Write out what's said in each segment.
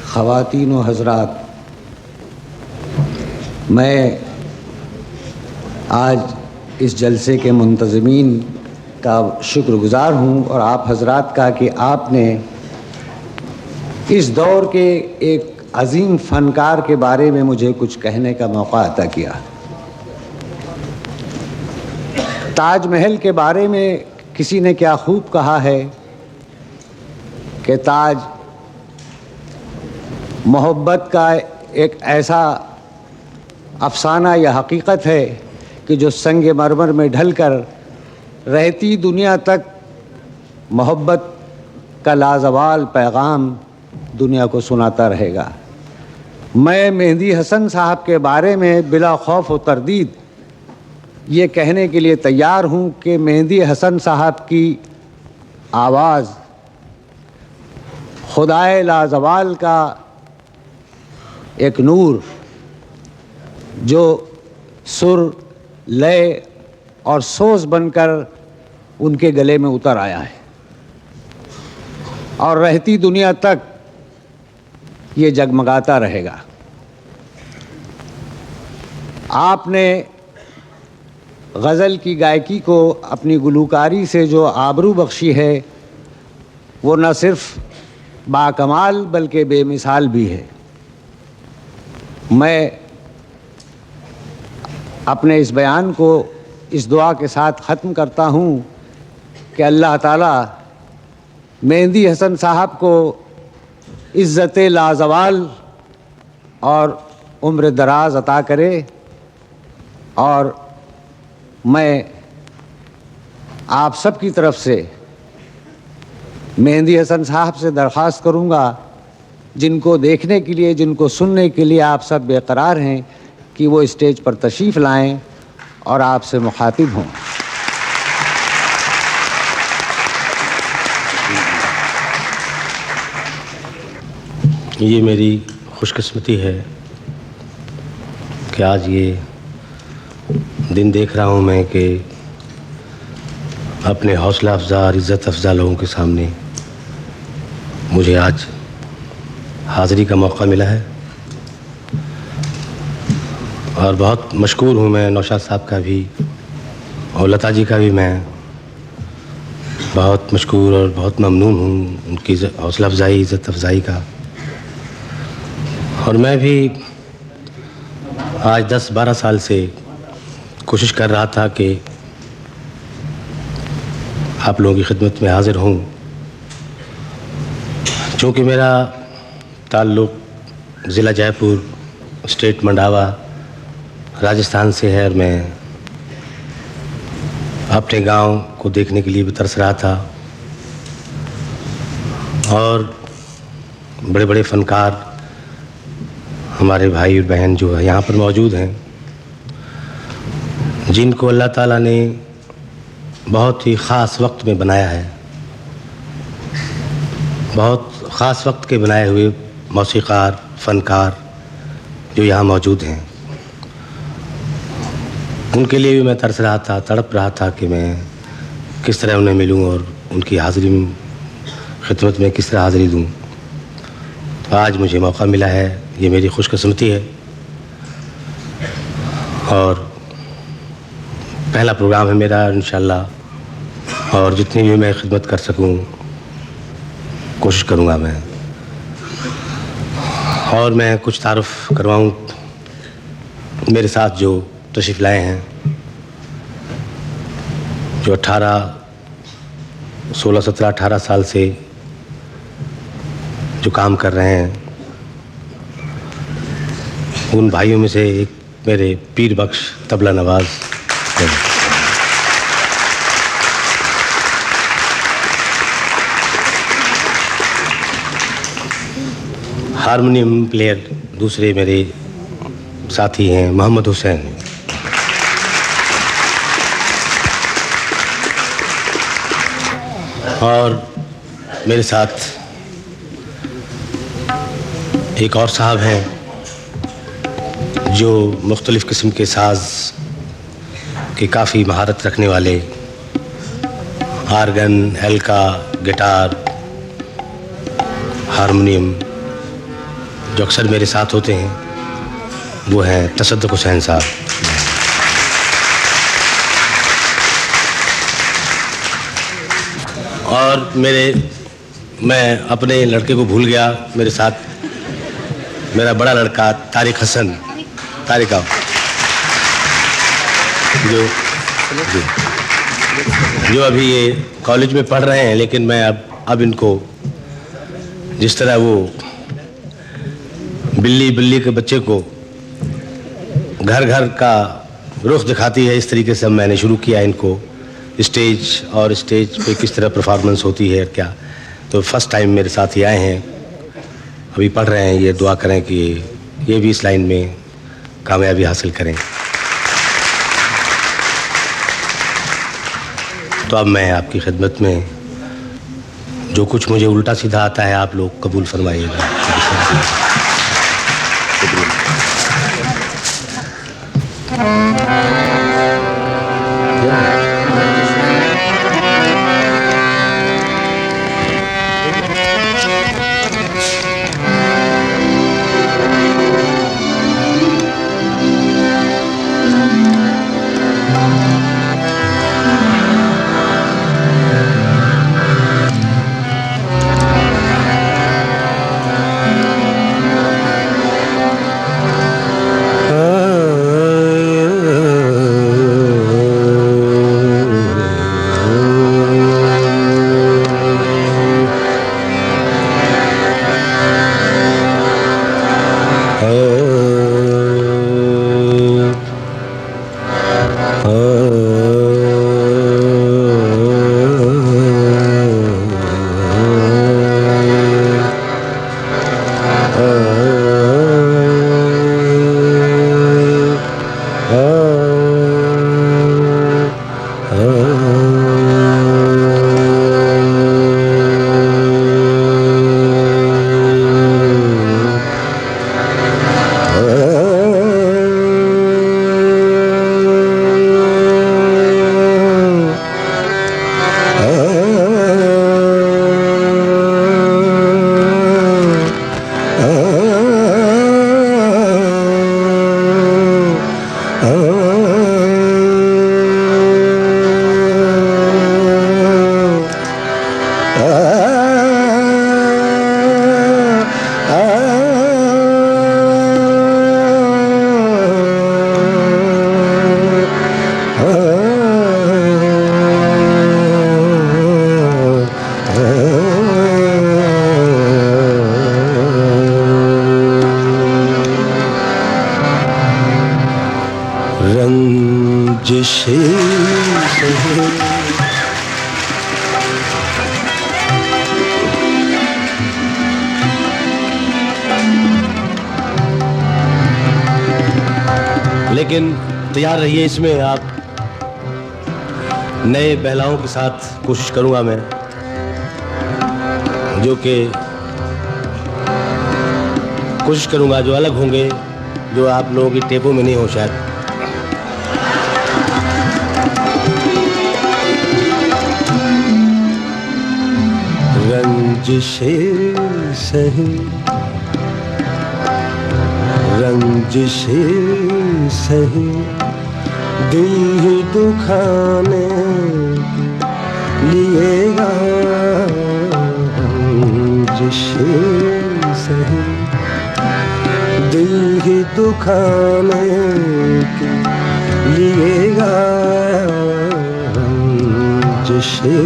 ख़वातीन व हज़रात, मैं आज इस जलसे के मुंतज़मीन का शुक्रगुज़ार हूँ और आप हज़रात का कि आपने इस दौर के एक अजीम फ़नकार के बारे में मुझे कुछ कहने का मौका अता किया। ताजमहल के बारे में किसी ने क्या खूब कहा है कि ताज मोहब्बत का एक ऐसा अफसाना या हकीकत है कि जो संग मरमर में ढलकर रहती दुनिया तक मोहब्बत का लाजवाल पैगाम दुनिया को सुनाता रहेगा। मैं मेहंदी हसन साहब के बारे में बिला खौफ व तरदीद ये कहने के लिए तैयार हूँ कि मेहंदी हसन साहब की आवाज़ खुदाए लाजवाल का एक नूर जो सुर, लय और सोज बनकर उनके गले में उतर आया है और रहती दुनिया तक ये जगमगाता रहेगा। आपने गज़ल की गायकी को अपनी गुलूकारी से जो आबरू बख्शी है वो न सिर्फ बाकमाल बल्कि बेमिसाल भी है। मैं अपने इस बयान को इस दुआ के साथ ख़त्म करता हूँ कि अल्लाह ताला मेहंदी हसन साहब को इज़्ज़त लाजवाल और उम्र दराज अता करे। और मैं आप सब की तरफ से मेहंदी हसन साहब से दरख्वास्त करूँगा, जिनको देखने के लिए, जिनको सुनने के लिए आप सब बेकरार हैं, कि वो स्टेज पर तशरीफ़ लाएं और आपसे मुखातिब हों। ये मेरी खुशकिस्मती है कि आज ये दिन देख रहा हूँ मैं कि अपने हौसला अफ़ज़ा और इज़्ज़त अफ़ज़ा लोगों के सामने मुझे आज हाज़िरी का मौका मिला है। और बहुत मशकूर हूँ मैं नौशाद साहब का भी और लता जी का भी मैं बहुत मशकूर और बहुत ममनून हूँ उनकी हौसला अफ़ज़ाई, इज़्ज़त अफ़ज़ाई का। और मैं भी आज 10-12 साल से कोशिश कर रहा था कि आप लोगों की खिदमत में हाज़िर हूँ। चूँकि मेरा ताल्लुक़ ज़िला जयपुर, स्टेट मंडावा, राजस्थान से है और मैं अपने गांव को देखने के लिए भी तरस रहा था। और बड़े बड़े फ़नकार हमारे भाई और बहन जो है यहाँ पर मौजूद हैं, जिनको अल्लाह ताला ने बहुत ही ख़ास वक्त में बनाया है। बहुत ख़ास वक्त के बनाए हुए मौसीक़ार, फ़नकार जो यहाँ मौजूद हैं, उनके लिए भी मैं तरस रहा था, तड़प रहा था कि मैं किस तरह उन्हें मिलूं और उनकी हाज़िरी में, खिदमत में किस तरह हाज़िरी दूं। तो आज मुझे मौका मिला है, ये मेरी खुशकिस्मती है। और पहला प्रोग्राम है मेरा इंशाअल्लाह, और जितनी भी मैं खिदमत कर सकूं कोशिश करूंगा मैं। और मैं कुछ तारुफ़ करवाऊं मेरे साथ जो तशरीफ़ लाए हैं, जो 16-17-18 साल से जो काम कर रहे हैं, उन भाइयों में से एक मेरे पीर बख्श तबला नवाज़, हारमोनियम प्लेयर दूसरे मेरे साथी हैं मोहम्मद हुसैन। और मेरे साथ एक और साहब हैं जो मुख्तलिफ़ किस्म के साज़ की काफ़ी महारत रखने वाले, आर्गन, हल्का, गिटार, हारमोनियम जो अक्सर मेरे साथ होते हैं, वो हैं तसद्दुक़ हुसैन साहब। और मैं अपने लड़के को भूल गया, मेरे साथ मेरा बड़ा लड़का तारिक हसन, तारिक आओ, जो अभी ये कॉलेज में पढ़ रहे हैं, लेकिन मैं अब इनको जिस तरह वो बिल्ली के बच्चे को घर घर का रुख दिखाती है, इस तरीके से अब मैंने शुरू किया इनको स्टेज पे किस तरह परफॉर्मेंस होती है क्या। तो फर्स्ट टाइम मेरे साथ ही आए हैं, अभी पढ़ रहे हैं। ये दुआ करें कि ये भी इस लाइन में कामयाबी हासिल करें। तो अब मैं आपकी खिदमत में जो कुछ मुझे उल्टा सीधा आता है आप लोग कबूल फरमाइएगा। लेकिन तैयार रहिए, इसमें आप नए पहलाओं के साथ कोशिश करूंगा मैं, जो कि कोशिश करूंगा जो अलग होंगे, जो आप लोगों की टेपों में नहीं हो शायद। रंजिशे सही रंजिशे सही दिल ही दुखाने लिएगा, रंजिशे सही दिल ही दुखाने लिएगा, रंजिशे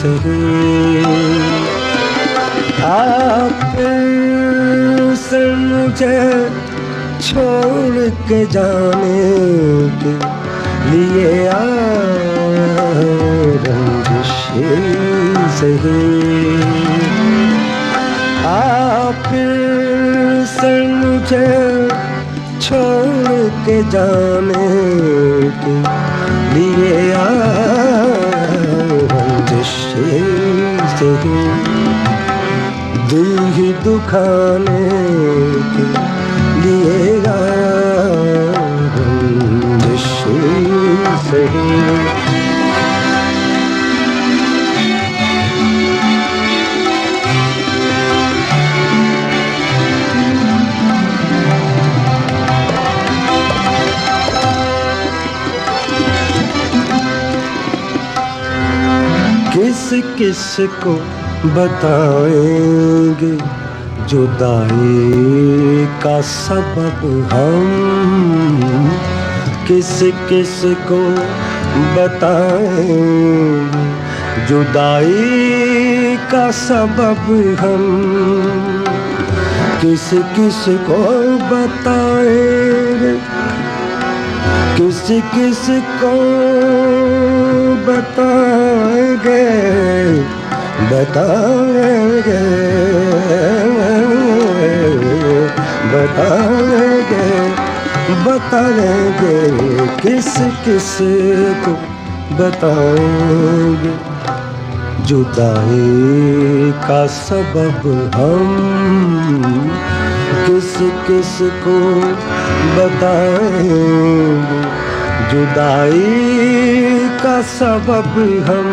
सही आप से मुझे छोड़ के जाने के लिए रंजिशे सही, आप से मुझे छोड़ के जाने के लिए रंजिशे सही दिल ही दुखाने के लिएगा, रंजिशे सही। किस को बताएंगे जुदाई का सबब हम, किस किस को बताएंगे जुदाई का सबब हम, किस किस को बताएंगे, किस किस को बताएंगे, बताएंगे, बताएंगे, बताएंगे, किस किस को बताएंगे जुदाई का सबब हम, किस किस को बताएंगे जुदाई का सबब हम।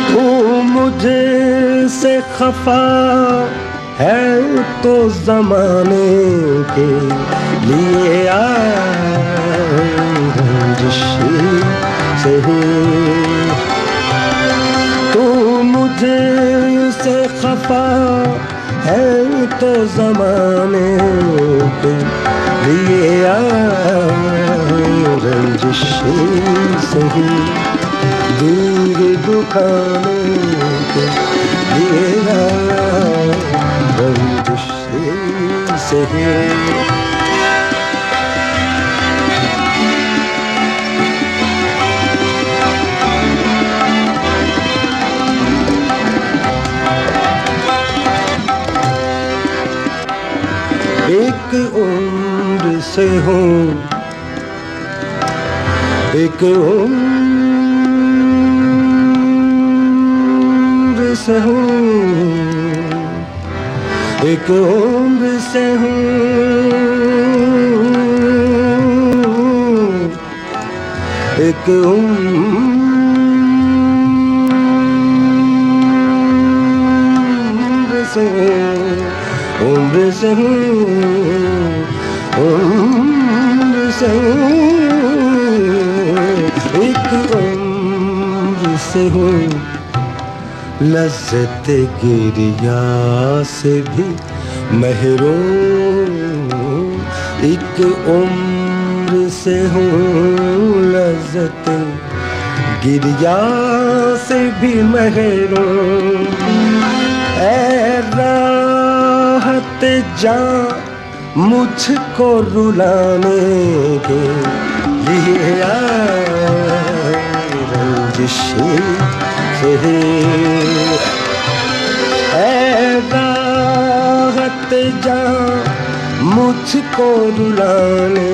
तू मुझे से खफा है तो ज़माने के लिए रंजिश से, तू मुझे से खफा है तो ज़माने के लिए रंजिश से, दिल दुखाने के लिए रंजिश से। एक उम्र से हूँ, एक उम्र से हूँ, एक उम्र से हूँ, एक उम्र से हूँ, उम्र से हूँ, उम्र से हूँ, एक उम्र से हूँ, लज़्ज़त गिरिया से भी महरूम, एक उम्र से हूँ, लज़्ज़त गिरिया से भी महरूम। ऐ राहत जां मुझको रुलाने के लिए रंजिश से, ऐ राहत जां मुझको रुलाने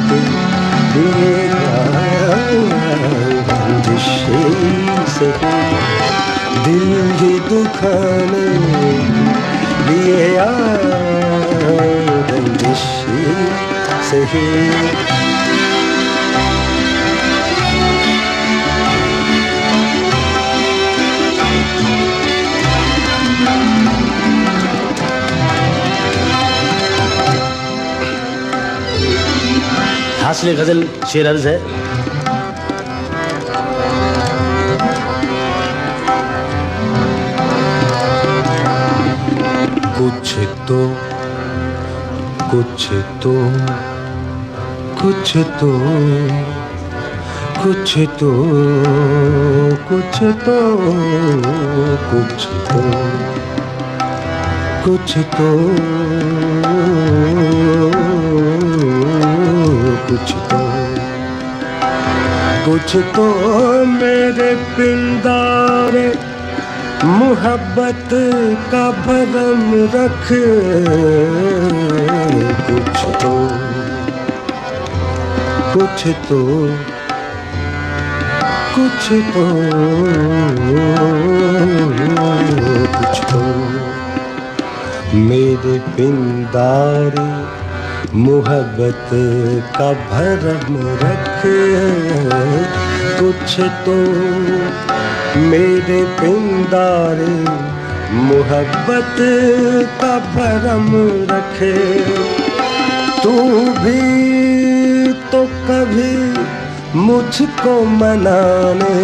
के लिए रंजिश से, दिल ही दुखाने लिए रंजिश से। हासिल गज़ल शेर अर्ज़ है। कुछ तो कुछ तो कुछ तो कुछ तो कुछ तो कुछ तो कुछ तो कुछ तो कुछ तो मेरे पिंदारे मोहब्बत का भरम रख, कुछ तो कुछ तो कुछ तो कुछ तो मेरे पिंदारे मोहब्बत का भरम रख, कुछ तो मेरे पिंदारे मोहब्बत का भरम रखे। तू भी तो कभी मुझको मनाने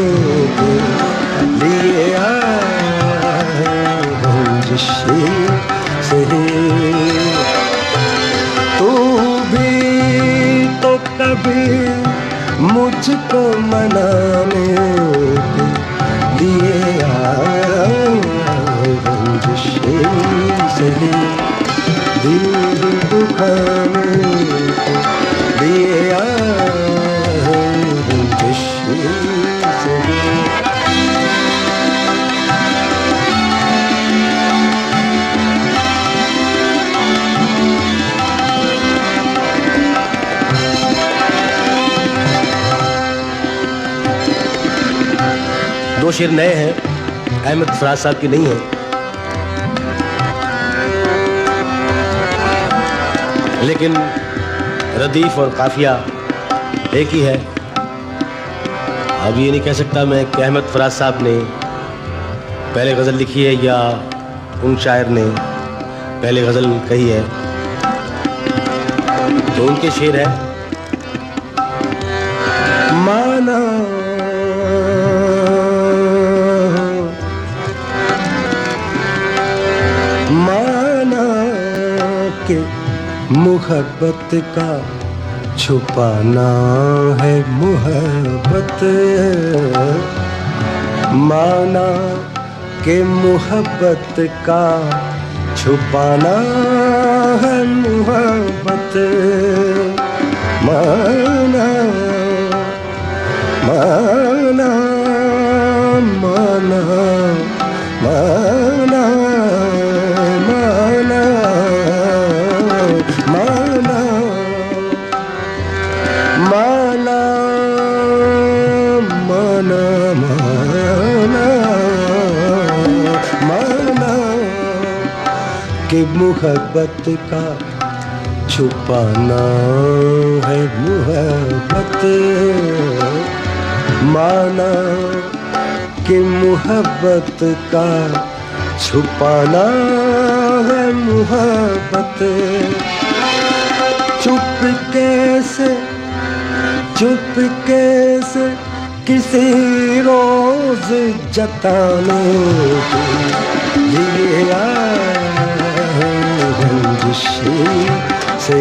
दे लिए आए रंजिशी से। तू भी तो कभी मुझको मनाने के लिए आए रंजिशी से। दिल दुखाने के लिए आए रंजिशी से। दो शेर नए हैं, अहमद फराज साहब की नहीं है, लेकिन रदीफ और काफिया एक ही है। अब ये नहीं कह सकता मैं कि अहमद फराज साहब ने पहले गज़ल लिखी है या उन शायर ने पहले गज़ल कही है। तो उनके शेर है, माना के मुहब्बत का छुपाना है मुहब्बत। माना के मुहब्बत का छुपाना है मुहब्बत। माना माना माना माना माना माना माना माना माना माना कि मुहब्बत का छुपाना है मुहब्बत। माना कि मुहब्बत का छुपाना है मुहब्बत। चुपके से किसी रोज जताने के लिए आए रंजिशी से।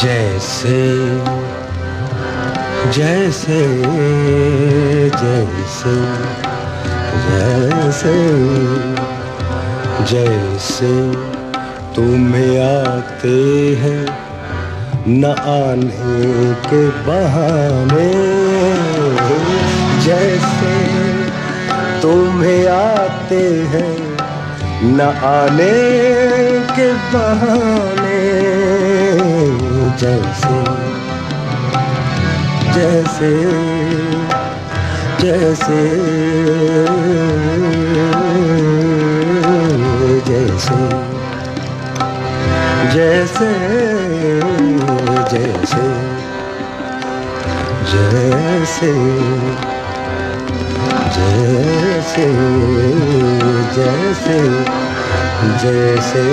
जैसे जैसे जैसे जैसे जैसे तुम्हें आते हैं न आने के बहाने। जैसे तुम्हें आते हैं न आने के बहाने। जैसे जैसे जैसे जैसे जैसे जैसे जैसे जैसे जैसे जैसे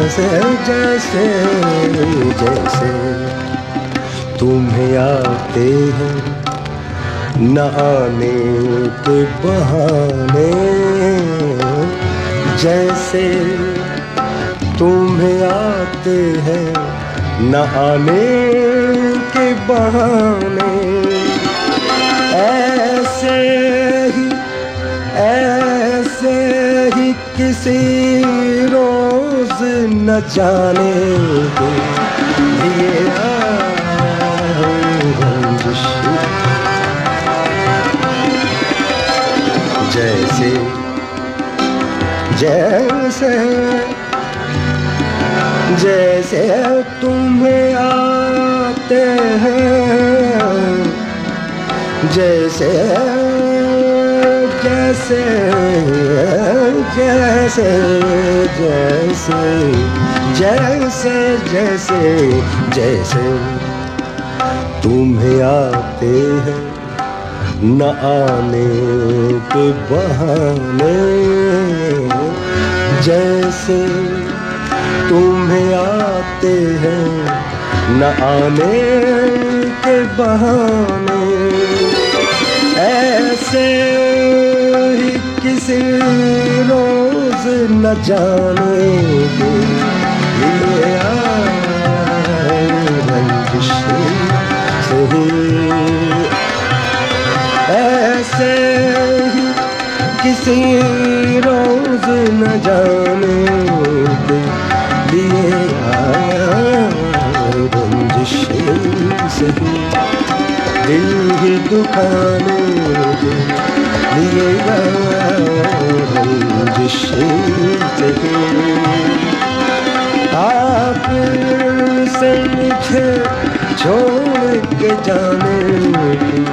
जैसे जैसे जैसे तुम्हें आते हैं न आने के बहाने। जैसे तुम्हें आते हैं न आने के बहाने। ऐसे ही किसी रोज न जाने के लिए आए रंजिशी। जैसे जैसे जैसे तुम्हें आते हैं जैसे जैसे जैसे जैसे जैसे जैसे जैसे तुम्हें आते हैं न आने के बहाने, जैसे तुम्हें आते हैं न आने के बहाने, ऐसे ही किसी रोज न जाने के लिए आए रंजिश सही, ऐसे ही किसी रोज न जाने के लिए आए रंजिश सही, दिल ही दुखाने के लिए रंजिश सही। आप से मुझे छोड़ के जाने की